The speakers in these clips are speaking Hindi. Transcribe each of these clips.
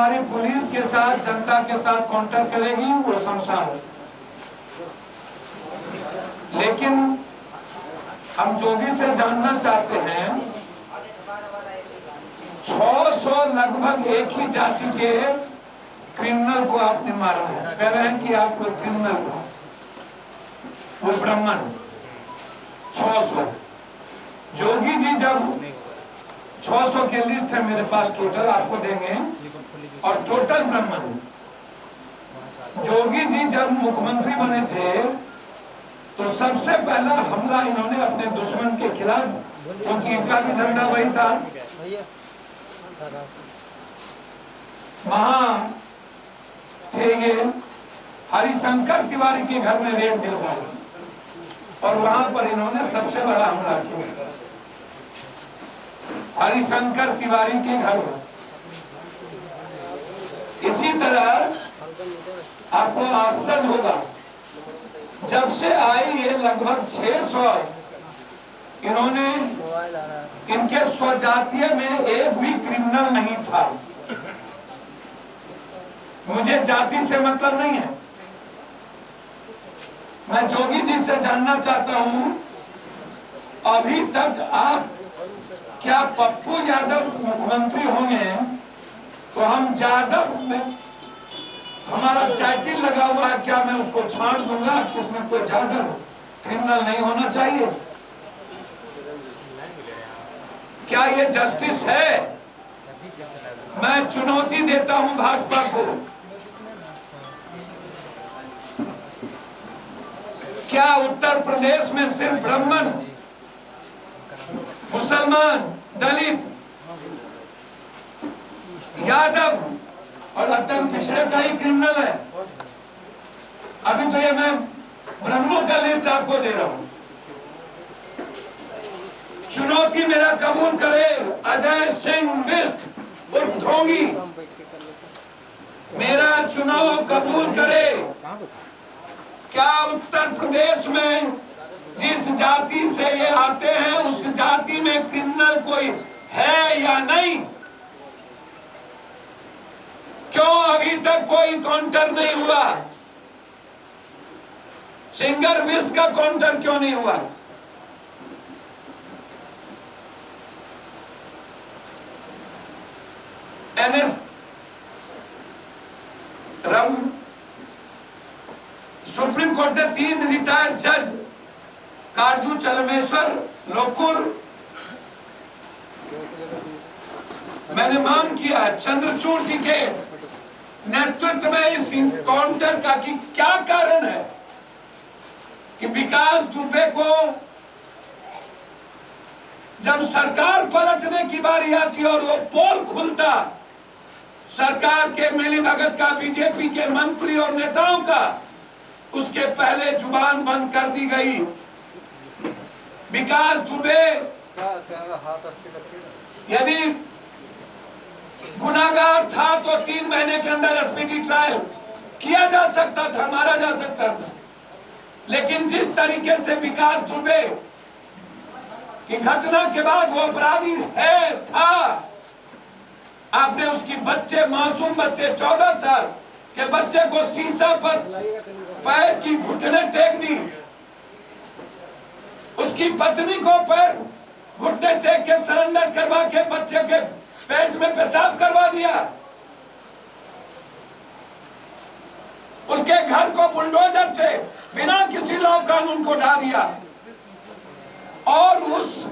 हमारी पुलिस के साथ, जनता के साथ काउंटर करेगी वो शमशान। लेकिन हम जोगी से जानना चाहते हैं, 600 लगभग एक ही जाति के क्रिमिनल को आपने मारा है। कह रहे हैं कि आप कोई क्रिमिनल हो, वो ब्राह्मण 600। जोगी जी जब 600 के लिस्ट है मेरे पास, टोटल आपको देंगे, और टोटल ब्राह्मण। जोगी जी जब मुख्यमंत्री बने थे तो सबसे पहला हमला इन्होंने अपने दुश्मन के खिलाफ, क्योंकि इनका भी धंधा वही था। वहां थे ये हरिशंकर तिवारी के घर में रेड दिलवाई और वहां पर इन्होंने सबसे बड़ा हमला किया, हरिशंकर तिवारी के घर में। इसी तरह आपको आश्चर्य होगा, जब से आई ये लगभग 600, इन्होंने, इनके स्वजातीय में एक भी क्रिमिनल नहीं था। मुझे जाति से मतलब नहीं है। मैं जोगी जी से जानना चाहता हूं, अभी तक आप, क्या पप्पू यादव मुख्यमंत्री होंगे तो हम यादव में हमारा टाइटल लगा हुआ है, क्या मैं उसको छांट दूंगा कि उसमें कोई यादव क्रिमिनल नहीं होना चाहिए? क्या ये जस्टिस है? मैं चुनौती देता हूं भाजपा को, क्या उत्तर प्रदेश में सिर्फ ब्राह्मण, मुसलमान, दलित, यादव और अत्यंत पिछड़े का ही क्रिमिनल है? अभी तो ये मैं ब्राह्मणों का लिस्ट आपको दे रहा हूं। चुनौती मेरा कबूल करे अजय सिंह बिष्ट उर्फ ढोंगी, मेरा चुनाव कबूल करे। क्या उत्तर प्रदेश में जिस जाति से ये आते हैं उस जाति में क्रिमिनल कोई है या नहीं? क्यों अभी तक कोई काउंटर नहीं हुआ? सिंगर लिस्ट का काउंटर क्यों नहीं हुआ? एनएस सुप्रीम कोर्ट ने 3 रिटायर्ड जज काजू चलमेश्वर लोकुर, मैंने मांग किया चंद्रचूड़ जी के नेतृत्व में इस काउंटर का कि क्या कारण है कि विकास दुबे को जब सरकार पलटने की बारी आती और वो पोल खुलता, सरकार के मिलीभगत का, बीजेपी के मंत्री और नेताओं का, उसके पहले जुबान बंद कर दी गई। विकास दुबे यदि गुनाहगार था तो 3 महीने के अंदर स्पीडी ट्रायल किया जा सकता था, मारा जा सकता था। लेकिन जिस तरीके से विकास दुबे की घटना के बाद वो अपराधी है था, आपने उसकी बच्चे, मासूम बच्चे, 14 साल के बच्चे को शीशा पर पैर की घुटने टेक दी, उसकी पत्नी को पैर घुटने टेक के सरेंडर करवा के बच्चे के पेट में पेशाब करवा दिया, उसके घर को बुलडोजर से बिना किसी लॉ कानून को ढा दिया, और उस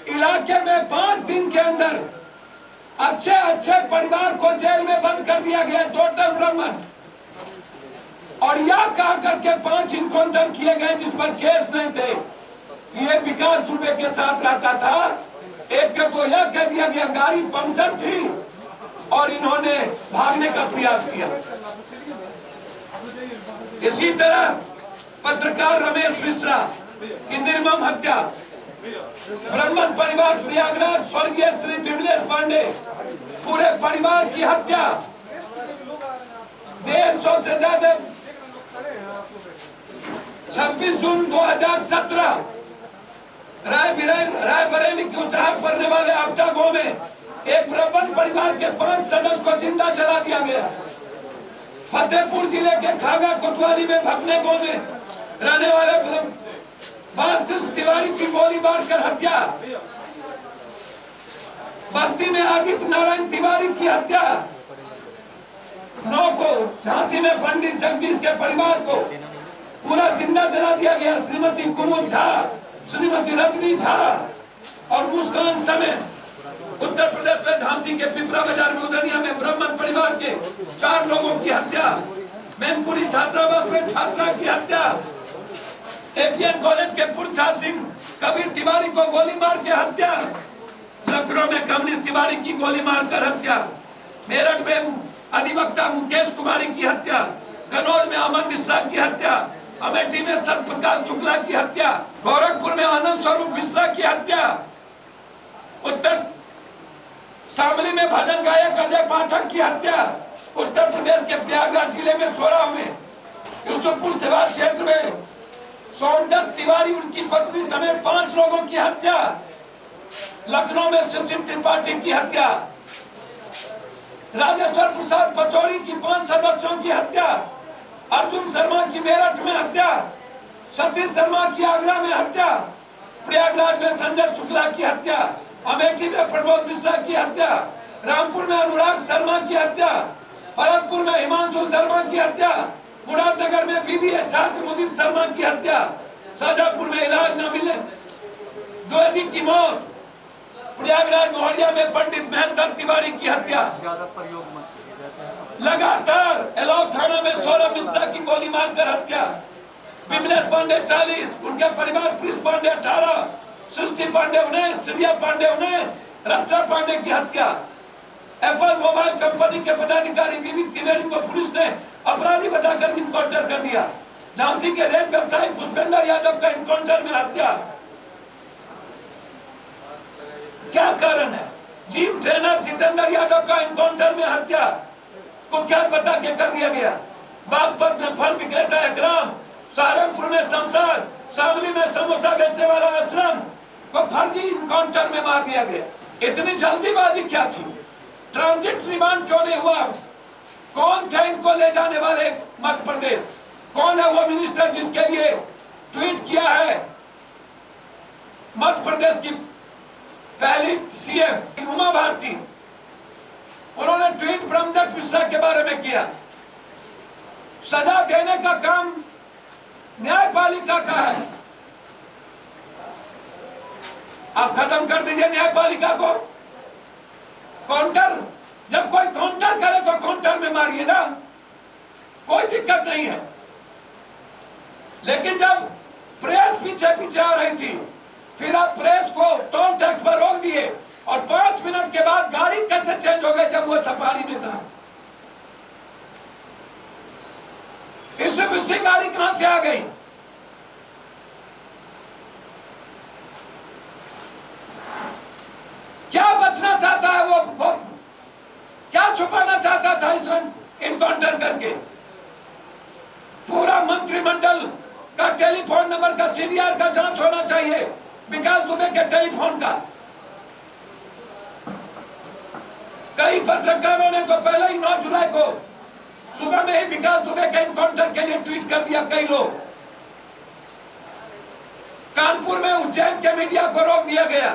इलाके में 5 दिन के अंदर अच्छे परिवार को जेल में बंद कर दिया गया, टोटल ब्राह्मण। और यह कहा करके 5 इनकाउंटर किए गए जिस पर केस नहीं थे, ये विकास दुबे के साथ रहता था। एक के तो यह कह दिया गया गाड़ी पंक्चर थी और इन्होंने भागने का प्रयास किया। इसी तरह पत्रकार रमेश मिश्रा की निर्मम हत्या, ब्राह्मण परिवार प्रयागराज, स्वर्गीय श्री विमलेश पांडे, पूरे परिवार की हत्या, 150 से ज्यादा 26 जून 2017 रायबरेली की ऊंचाई पड़ने वाले आपटा गांव में एक ब्राह्मण परिवार के 5 सदस्य को जिंदा जला दिया गया। फतेहपुर जिले के खागा कोतवाली में भगने गांव में रहने वाले बालकृष्ण तिवारी की गोली मारकर हत्या। बस्ती में आदित्य नारायण तिवारी की हत्या। 9 को झांसी में पंडित जगदीश के परिवार को पूरा जिंदा जला दिया गया। श्रीमती कुमुद झा, श्रीमती रजनी झा और मुस्कान समेत उत्तर प्रदेश में झांसी के पिपरा बाजार में उधनिया में ब्राह्मण परिवार के 4 लोगों की हत्या। मैनपुरी छात्रावास में छात्रा की हत्या। एपीएन कॉलेज के पुरछा सिंह कबीर तिवारी को गोली मार के हत्या। लखनऊ में कमलेश तिवारी की गोली मारकर हत्या। मेरठ में अधिवक्ता मुकेश कुमारी की हत्या। कन्नौज में अमन मिश्रा की हत्या। अमेठी में सत्यप्रकाश शुक्ला की हत्या। गोरखपुर में आनंद स्वरूप मिश्रा की हत्या। उत्तर शामली में भजन गायक अजय पाठक की हत्या। उत्तर प्रदेश के प्रयागराज जिले में सोराव में यूसुफपुर सेवा क्षेत्र में सौंदत्त तिवारी उनकी पत्नी समेत 5 लोगों की हत्या। लखनऊ में सुशील त्रिपाठी की हत्या। राजेश्वर प्रसाद पचौड़ी की 5 सदस्यों की हत्या। अर्जुन शर्मा की मेरठ में हत्या। सतीश शर्मा की आगरा में हत्या। प्रयागराज में संजय शुक्ला की हत्या। अमेठी में प्रमोद मिश्रा की हत्या। रामपुर में अनुराग शर्मा की हत्या। भरतपुर में हिमांशु शर्मा की हत्या। मुरादनगर में बीबीए छात्र मुदीन शर्मा की हत्या। शाहजहांपुर में इलाज न मिलने द्विवेदी की मौत। प्रयागराज मोहरिया में पंडित महेश तिवारी की हत्या। लगातार एलाव थाना में सौरभ मिश्रा की गोली मारकर हत्या। विमलेश पांडे 40, उनके परिवार प्रिंस पांडे 18, सृष्टि पांडे 19, श्रिया पांडे 19, रत्ना पांडे की हत्या। एप्पल मोबाइल कंपनी के पदाधिकारी विवेक त्रिवेदी को पुलिस ने अपराधी बताकर इनकाउंटर कर दिया। झांसी के रेत व्यवसायी पुष्पेंद्र यादव का इनकाउंटर में हत्या। क्या कारण है? जिम ट्रेनर जितेंद्र यादव का इनकाउंटर में हत्या। कुख्यात बता के कर दिया गया। बागपत में फल विक्रेता एकराम, सहारनपुर में शमशाद, शामली में समोसा बेचने वाला असलम को फर्जी इनकाउंटर में मार दिया गया। इतनी जल्दीबाजी क्या थी? ट्रांजिट रिमांड क्यों नहीं हुआ? कौन थे इनको ले जाने वाले मध्य प्रदेश? कौन है वो मिनिस्टर जिसके लिए ट्वीट किया है मध्य प्रदेश की पहली सीएम उमा भारती? उन्होंने ट्वीट ब्रह्मदत्त मिश्रा के बारे में किया। सजा देने का काम न्यायपालिका का है। आप खत्म कर दीजिए न्यायपालिका को। काउंटर, जब कोई काउंटर करे तो काउंटर में मारिए ना, कोई दिक्कत नहीं है। लेकिन जब प्रेस पीछे पीछे आ रही थी, फिर आप प्रेस को टोल टैक्स पर रोक दिए और 5 मिनट के बाद गाड़ी कैसे चेंज हो गई जब वो सफारी में था? इसी गाड़ी कहां से आ गई? क्या बचना चाहता है वो क्या छुपाना चाहता था इस इनकाउंटर करके? पूरा मंत्रिमंडल का टेलीफोन नंबर का सीडीआर का जांच होना चाहिए। विकास दुबे के टेलीफोन का। कई पत्रकारों ने तो पहले ही 9 जुलाई को सुबह में ही विकास दुबे के इनकाउंटर के लिए ट्वीट कर दिया। कई लोग कानपुर में उज्जैन के मीडिया को रोक दिया गया।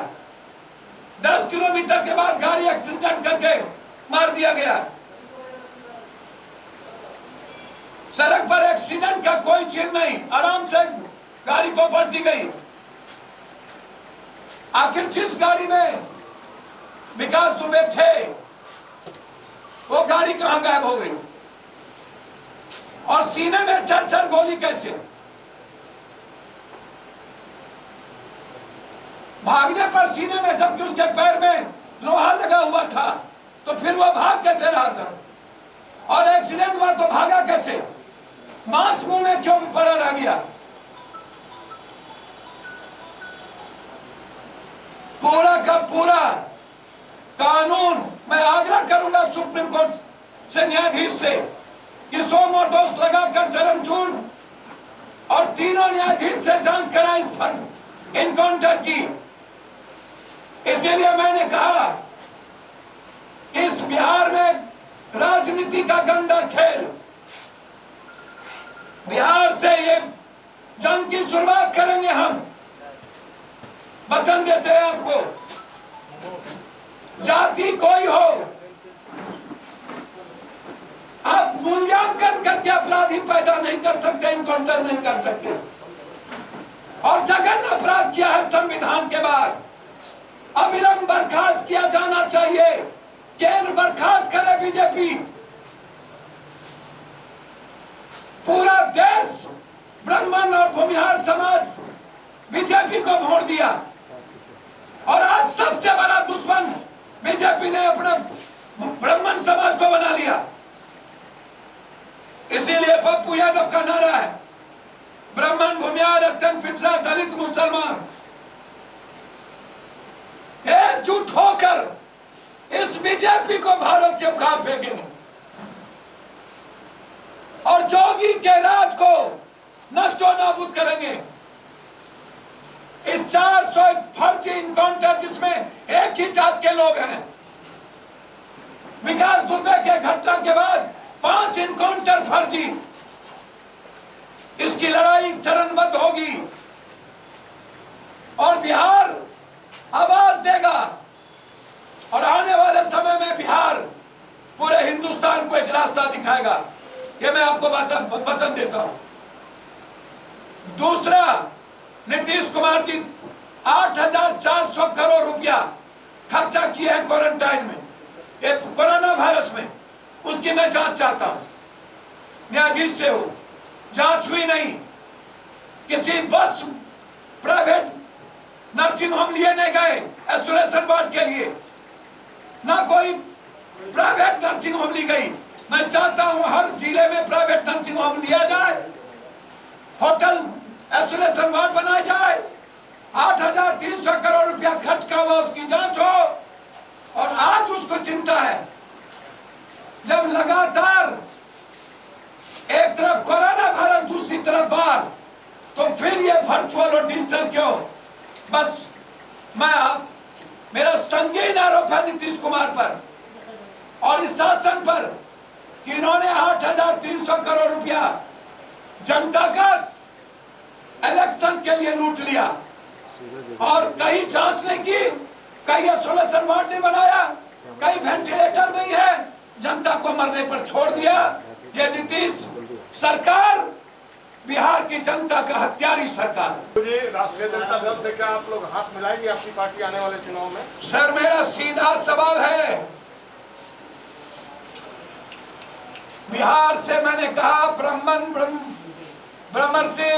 10 किलोमीटर के बाद गाड़ी एक्सीडेंट करके मार दिया गया। सड़क पर एक्सीडेंट का कोई चिन्ह नहीं, आराम से गाड़ी को पलटी गई। आखिर जिस गाड़ी में विकास दुबे थे वो गाड़ी कहां गायब हो गई? और सीने में 4 गोली कैसे? भागने पर सीने में, जबकि उसके पैर में लोहा लगा हुआ था, तो फिर वह भाग कैसे रहा था? और एक्सीडेंट हुआ तो भागा कैसे? मांस मुंह में क्यों पड़ा रह गया? पूरा का पूरा कानून, मैं आग्रह करूंगा सुप्रीम कोर्ट से, न्यायाधीश से, कि 100 मोटोस लगाकर चरमचूर और तीनों न्यायाधीश से जांच कराएं इस पर इनकाउंटर की। इसीलिए मैंने कहा इस बिहार में राजनीति का गंदा खेल, बिहार से ये जंग की शुरुआत करेंगे हम, वचन देते हैं आपको। जाति कोई हो, आप मूल्यांकन करके अपराधी पैदा नहीं कर सकते, इनकाउंटर नहीं कर सकते। और जघन्य अपराध किया है संविधान के बाद, अविलंब बर्खास्त किया जाना चाहिए। केंद्र बर्खास्त करे बीजेपी। पूरा देश, ब्राह्मण और भूमिहार समाज बीजेपी को वोट दिया, और आज सबसे बड़ा दुश्मन बीजेपी ने अपना ब्राह्मण समाज को बना लिया। इसीलिए पप्पू यादव का नारा है, ब्राह्मण, भूमिहार, अत्यंत पिछड़ा, दलित, मुसलमान एकजुट होकर इस बीजेपी को भारत से उखाड़ फेंकेंगे और जोगी के राज को नष्टो नाबूद करेंगे। इस 400 फर्जी इनकाउंटर जिसमें एक ही जात के लोग हैं, विकास दुबे के घटना के बाद 5 इनकाउंटर फर्जी, इसकी लड़ाई चरणबद्ध होगी और बिहार आवाज देगा। और आने वाले समय में बिहार पूरे हिंदुस्तान को एक रास्ता दिखाएगा, ये मैं आपको वचन देता हूं। दूसरा, नीतीश कुमार जी 8,400 करोड़ रुपया खर्चा किए हैं क्वारंटाइन में, ये कोरोना वायरस में, उसकी मैं जांच चाहता हूं, न्यायाधीश से हो। जांच हुई नहीं, किसी बस प्राइवेट नर्सिंग होम लिए नहीं गए आइसोलेशन वार्ड के लिए, ना कोई प्राइवेट नर्सिंग होम ली गई। मैं चाहता हूं हर जिले में प्राइवेट नर्सिंग होम लिया जाए, होटल आइसोलेशन वार्ड बनाया जाए। 8,300 करोड़ रुपया खर्च का हुआ, उसकी जांच हो। और आज उसको चिंता है, जब लगातार एक तरफ कोरोना वायरस, दूसरी तरफ बाढ़, तो फिर ये वर्चुअल और डिजिटल क्यों? बस मेरा संगीन आरोप है नीतीश कुमार पर और इस शासन पर कि इन्होंने 8,300 करोड़ रुपया जनता का इलेक्शन के लिए लूट लिया और कहीं जांच नहीं की, कहीं आइसोलेशन वार्ड नहीं बनाया, कहीं वेंटिलेटर नहीं है, जनता को मरने पर छोड़ दिया। ये नीतीश सरकार बिहार की जनता का हत्यारी सरकार। राष्ट्रीय जनता दल से क्या आप लोग हाथ मिलाएंगे अपनी पार्टी आने वाले चुनाव में? सर, मेरा सीधा सवाल है, बिहार से मैंने कहा ब्राह्मण से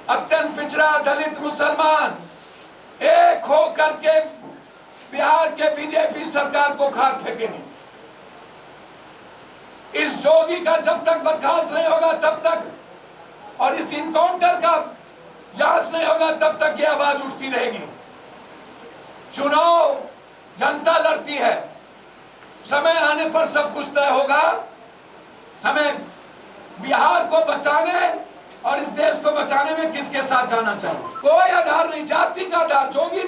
अत्यंत पिछड़ा, दलित, मुसलमान एक हो करके बिहार के बीजेपी सरकार को खाद फेंकेंगे। इस जोगी का जब तक बर्खास्त नहीं होगा तब तक, और इस इनकाउंटर का जांच नहीं होगा तब तक ये आवाज उठती रहेगी। चुनाव जनता लड़ती है, समय आने पर सब कुछ तय होगा। हमें बिहार को बचाने और इस देश को बचाने में किसके साथ जाना चाहिए, कोई आधार नहीं, जाति का आधार। जोगी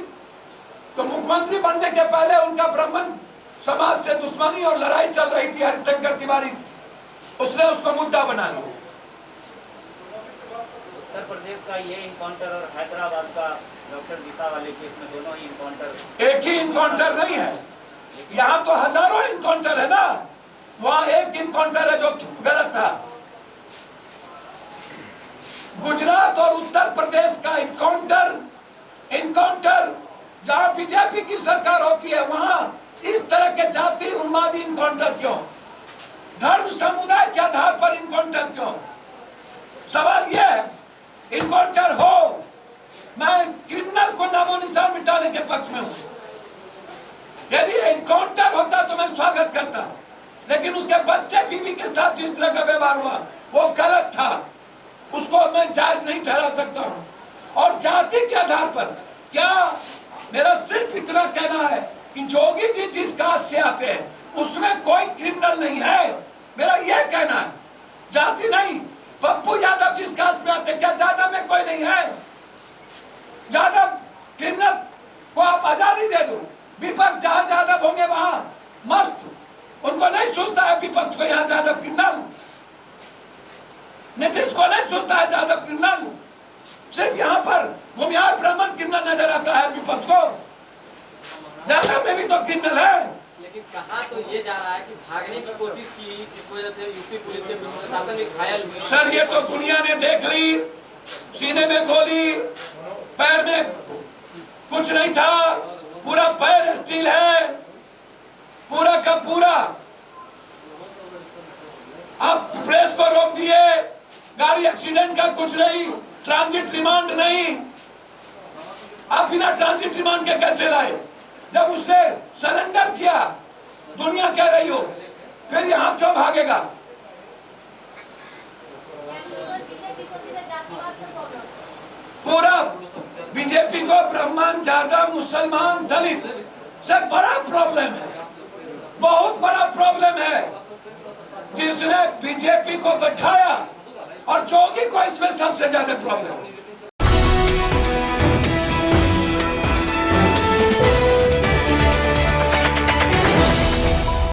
तो मुख्यमंत्री बनने के पहले उनका ब्राह्मण समाज से दुश्मनी और लड़ाई चल रही थी, हरिशंकर तिवारी, उसने उसको मुद्दा बना लिया। उत्तर प्रदेश का ये इनकाउंटर और हैदराबाद का डॉक्टर दिशा वाले केस में दोनों ही इनकाउंटर एक ही इनकाउंटर नहीं है, यहाँ तो हजारों इनकाउंटर है ना, वहाँ एक इनकाउंटर है जो गलत था। गुजरात और उत्तर प्रदेश का इनकाउंटर जहाँ बीजेपी की सरकार होती है, वहाँ इस तरह के जाति उन्मादी इनकाउंटर क्यों? धर्म समुदाय के आधार पर इनकाउंटर क्यों? सवाल यह है, इनकाउंटर हो, मैं क्रिमिनल को नामो निशान मिटाने के पक्ष में हूं। यदि इनकाउंटर होता तो मैं स्वागत करता, लेकिन उसके बच्चे बीवी के साथ जिस तरह का व्यवहार हुआ वो गलत था, उसको मैं जायज नहीं ठहरा सकता हूं। और जाति के आधार पर क्या, मेरा सिर्फ इतना कहना है कि जोगी जी जिस कास्ट से आते हैं उसमें कोई क्रिमिनल नहीं है, मेरा यह कहना है, जाति नहीं। पप्पू यादव जिस कास्ट में आते, क्या यादव में कोई नहीं है? यादव क्रिमिनल को आप आजादी दे दो, विपक्ष जहां यादव होंगे वहां मस्त उनको नहीं सोचता है विपक्ष को यहाँ जादव क्रिमिनल, नीतीश को नहीं सोचता है जादव क्रिमिनल, सिर्फ यहाँ पर भूमिहार ब्राह्मण क्रिमिनल नजर आता है विपक्ष को। जादव में भी तो क्रिमिनल है। लेकिन कहा तो ये जा रहा है कि भागने की कोशिश की, इस वजह से यूपी पुलिस के कुछ प्रशासन भी घायल हुए। सर ये तो दुनिया ने देख ली, सीने में गोली, पैर में कुछ नहीं था, पूरा पैर स्टील है, पूरा का पूरा। अब प्रेस को रोक दिए, गाड़ी एक्सीडेंट का कुछ नहीं, ट्रांजिट रिमांड नहीं। अब बिना ट्रांजिट रिमांड के कैसे लाए? जब उसने सरेंडर किया, दुनिया कह रही हो, फिर यहाँ क्यों भागेगा? पूरा बीजेपी को ब्राह्मण, जादव, मुसलमान, दलित से बड़ा प्रॉब्लम है, बहुत बड़ा प्रॉब्लम है। जिसने बीजेपी को बैठाया और जोगी को इसमें सबसे ज्यादा प्रॉब्लम है।